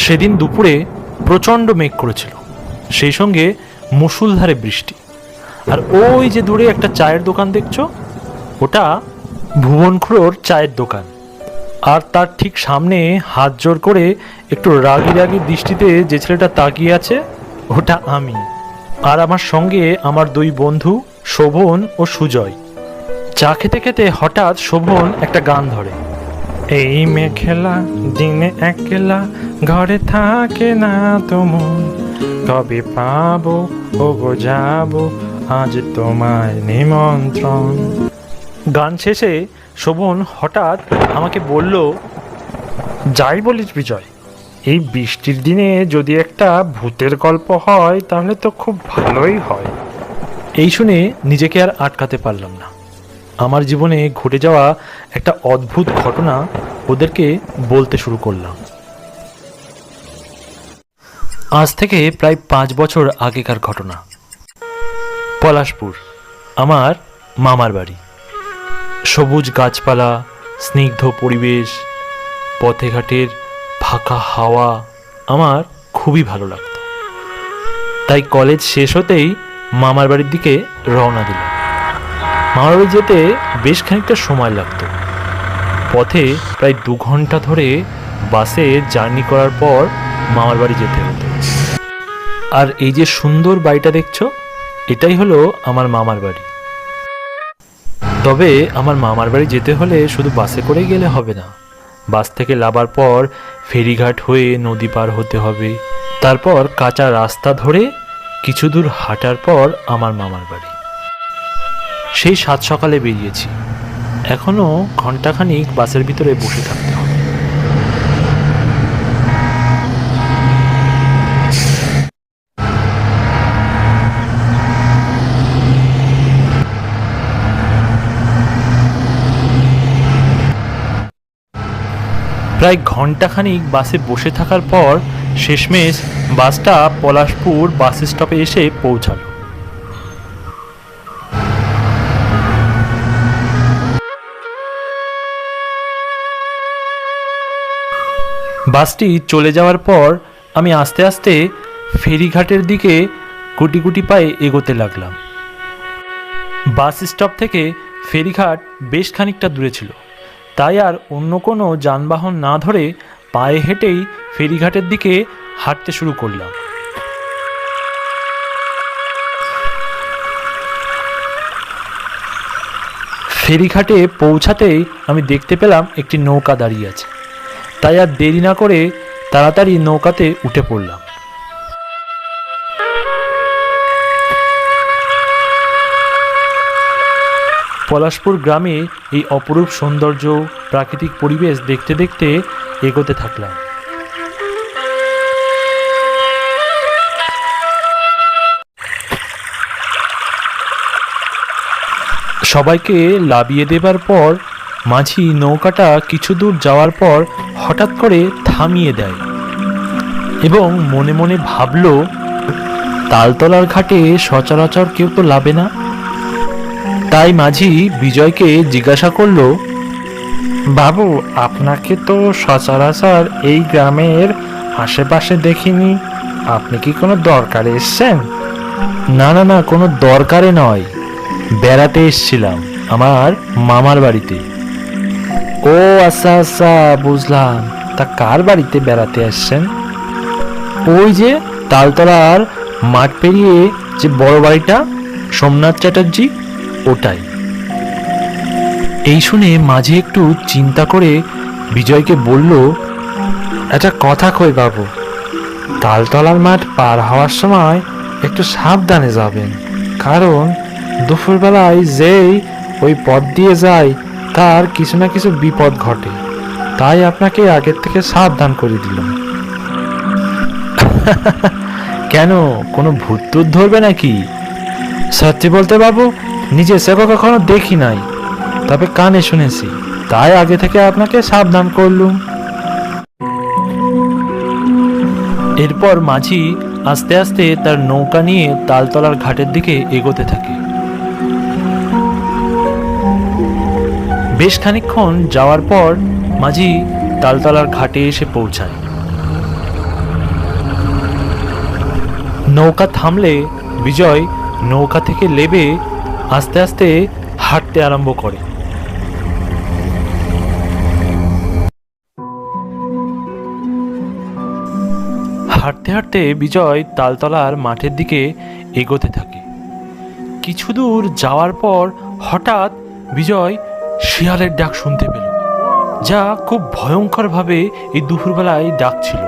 সেদিন দুপুরে প্রচণ্ড মেঘ করেছিল, সেই সঙ্গে মুষলধারে বৃষ্টি। আর ওই যে দূরে একটা চায়ের দোকান দেখছো, ওটা ভুবন খুড়োর চায়ের দোকান। আর তার ঠিক সামনে হাত জোর করে একটু রাগি রাগি দৃষ্টিতে যে ছেলেটা তাকিয়ে আছে, ওটা আমি। আর আমার সঙ্গে আমার দুই বন্ধু শোভন ও সুজয়। চা খেতে খেতে হঠাৎ শোভন একটা গান ধরে, এই মেঘলা দিনে একলা ঘরে থাকে না তো মন, কবে পাবো ও গো যাবো আজ তোমায় নিমন্ত্রণ। গান শেষে শোভন হঠাৎ আমাকে বলল, যাই বলিস বিজয়, এই বৃষ্টির দিনে যদি একটা ভূতের গল্প হয় তাহলে তো খুব ভালোই হয়। এই শুনে নিজেকে আর আটকাতে পারলাম না। আমার জীবনে ঘটে যাওয়া একটা অদ্ভুত ঘটনা ওদেরকে বলতে শুরু করলাম। আজ থেকে প্রায় 5 বছর আগেকার ঘটনা। পলাশপুর আমার মামার বাড়ি। সবুজ গাছপালা, স্নিগ্ধ পরিবেশ, পথে ঘাটের ফাঁকা হাওয়া আমার খুবই ভালো লাগতো। তাই কলেজ শেষ হতেই মামার বাড়ির দিকে রওনা দিলাম। মামার বাড়ি যেতে বেশ খানিকটা সময় লাগতো। পথে প্রায় 2 ঘন্টা ধরে বাসে জার্নি করার পর মামার বাড়ি যেতে হতো। আর এই যে সুন্দর বাড়িটা দেখছো, এটাই হলো আমার মামার বাড়ি। তবে আমার মামার বাড়ি যেতে হলে শুধু বাসে করে গেলে হবে না। বাস থেকে নামার পর ফেরিঘাট হয়ে নদী পার হতে হবে, তারপর কাঁচা রাস্তা ধরে কিছু দূর হাঁটার পর আমার মামার বাড়ি। সেই 7 সকালে বেরিয়েছি, এখনো ঘন্টাখানিক বাসের ভিতরে বসে থাকতে হবে। প্রায় ঘন্টাখানিক বাসে বসে থাকার পর শেষমেশ বাসটা পলাশপুর বাস স্টপে এসে পৌঁছালো। বাসটি চলে যাওয়ার পর আমি আস্তে আস্তে ফেরিঘাটের দিকে গুটি গুটি পায়ে এগোতে লাগলাম। বাস স্টপ থেকে ফেরিঘাট বেশ খানিকটা দূরে ছিল, তাই আর অন্য কোনো যানবাহন না ধরে পায়ে হেঁটেই ফেরিঘাটের দিকে হাঁটতে শুরু করলাম। ফেরিঘাটে পৌঁছাতেই আমি দেখতে পেলাম একটি নৌকা দাঁড়িয়ে আছে, তাই আর দেরি না করে তাড়াতাড়ি নৌকাতে উঠে পড়লাম। পলাশপুর গ্রামে এই অপরূপ সৌন্দর্য, প্রাকৃতিক পরিবেশ দেখতে দেখতে এগোতে থাকলাম। সবাইকে লাবিয়ে দেবার পর মাঝি নৌকাটা কিছু দূর যাওয়ার পর হঠাৎ করে থামিয়ে দেয় এবং মনে মনে ভাবল, তালতলার ঘাটে সচরাচর কেউ তো লাবে না। তাই মাঝি বিজয়কে জিজ্ঞাসা করলো, বাবু, আপনাকে তো সচরাচর এই গ্রামের আশেপাশে দেখিনি, আপনি কি কোনো দরকারে এসছেন? না না না, কোনো দরকারে নয়, বেড়াতে এসছিলাম আমার মামার বাড়িতে। ও আচ্ছা আচ্ছা, বুঝলাম। তা কার বাড়িতে বেড়াতে আসছেন? ওই যে তালতলার মাঠ পেরিয়ে যে বড় বাড়িটা, সোমনাথ চ্যাটার্জি, ওটাই। এই শুনে মাঝে একটু চিন্তা করে বিজয়কে বলল, একটা কথা কই বাবু, তালতলার মাঠ পার হওয়ার সময় একটু সাবধানে যাবেন, কারণ দুপুরবেলায় যেই ওই পথ দিয়ে যায় তার কিছু না কিছু বিপদ ঘটে, তাই আপনাকে আগের থেকে সাবধান করে দিলাম। কেন, কোনো ভূত টুত ধরবে নাকি? সত্যি বলতে বাবু, নিজে সেবা কখনো দেখি নাই, তবে কানে শুনেছি, তাই আগে থেকে আপনাকে সাবধান করলুম। এরপর মাঝি আস্তে আস্তে তার নৌকা নিয়ে তালতলার ঘাটের দিকে এগোতে থাকে। বেশ খানিকক্ষণ যাওয়ার পর মাঝি তালতলার ঘাটে এসে পৌঁছায়। নৌকা থামলে বিজয় নৌকা থেকে নেমে আস্তে আস্তে হাঁটতে আরম্ভ করে। হাঁটতে হাঁটতে বিজয় তালতলার মাঠের দিকে এগোতে থাকে। কিছু দূর যাওয়ার পর হঠাৎ বিজয় শিয়ালের ডাক শুনতে পেল, যা খুব ভয়ঙ্করভাবে এই দুপুরবেলায় ডাকছিল।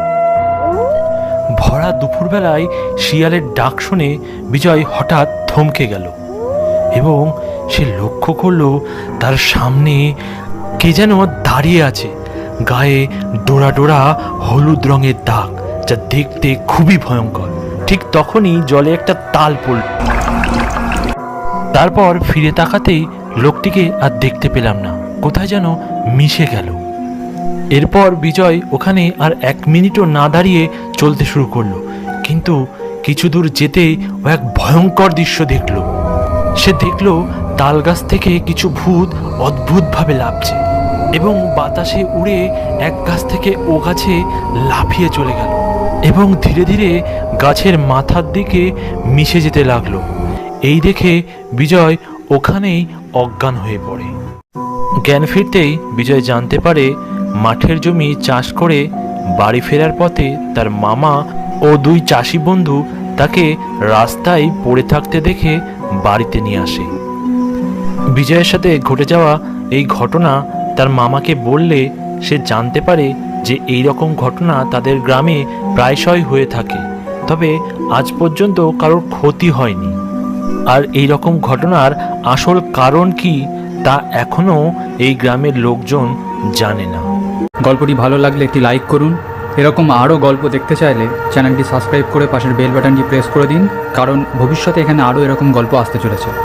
ভরা দুপুরবেলায় শিয়ালের ডাক শুনে বিজয় হঠাৎ থমকে গেল এবং সে লক্ষ্য করল তার সামনে কে যেন দাঁড়িয়ে আছে, গায়ে ডোরা ডোরা হলুদ রঙের দাগ, যা দেখতে খুবই ভয়ঙ্কর। ঠিক তখনই জলে একটা তাল পড়ল। তারপর ফিরে তাকাতেই লোকটিকে আর দেখতে পেলাম না, কোথায় যেন মিশে গেল। এরপর বিজয় ওখানে আর 1 মিনিটও না দাঁড়িয়ে চলতে শুরু করলো, কিন্তু কিছু দূর যেতেই ও এক ভয়ঙ্কর দৃশ্য দেখল। সে দেখল তাল গাছ থেকে কিছু ভূত অদ্ভুতভাবে লাফছে এবং বাতাসে উড়ে এক গাছ থেকে ও গাছে লাফিয়ে চলে গেল এবং ধীরে ধীরে গাছের মাথার দিকে মিশে যেতে লাগলো। এই দেখে বিজয় ওখানেই অজ্ঞান হয়ে পড়ে। জ্ঞান ফিরতেই বিজয় জানতে পারে মাঠের জমি চাষ করে বাড়ি ফেরার পথে তার মামা ও 2 চাষি বন্ধু তাকে রাস্তায় পড়ে থাকতে দেখে বাড়িতে নিয়ে আসে। বিজয়ের সাথে ঘটে যাওয়া এই ঘটনা তার মামাকে বললে সে জানতে পারে যে এই রকম ঘটনা তাদের গ্রামে প্রায়শই হয়ে থাকে, তবে আজ পর্যন্ত কারোর ক্ষতি হয়নি। আর এই রকম ঘটনার আসল কারণ কি তা এখনো এই গ্রামের লোকজন জানে না। গল্পটি ভালো লাগলে একটি লাইক করুন। এরকম আরও গল্প দেখতে চাইলে চ্যানেলটি সাবস্ক্রাইব করে পাশের বেল বাটনটি প্রেস করে দিন, কারণ ভবিষ্যতে এখানে আরও এরকম গল্প আসতে চলেছে।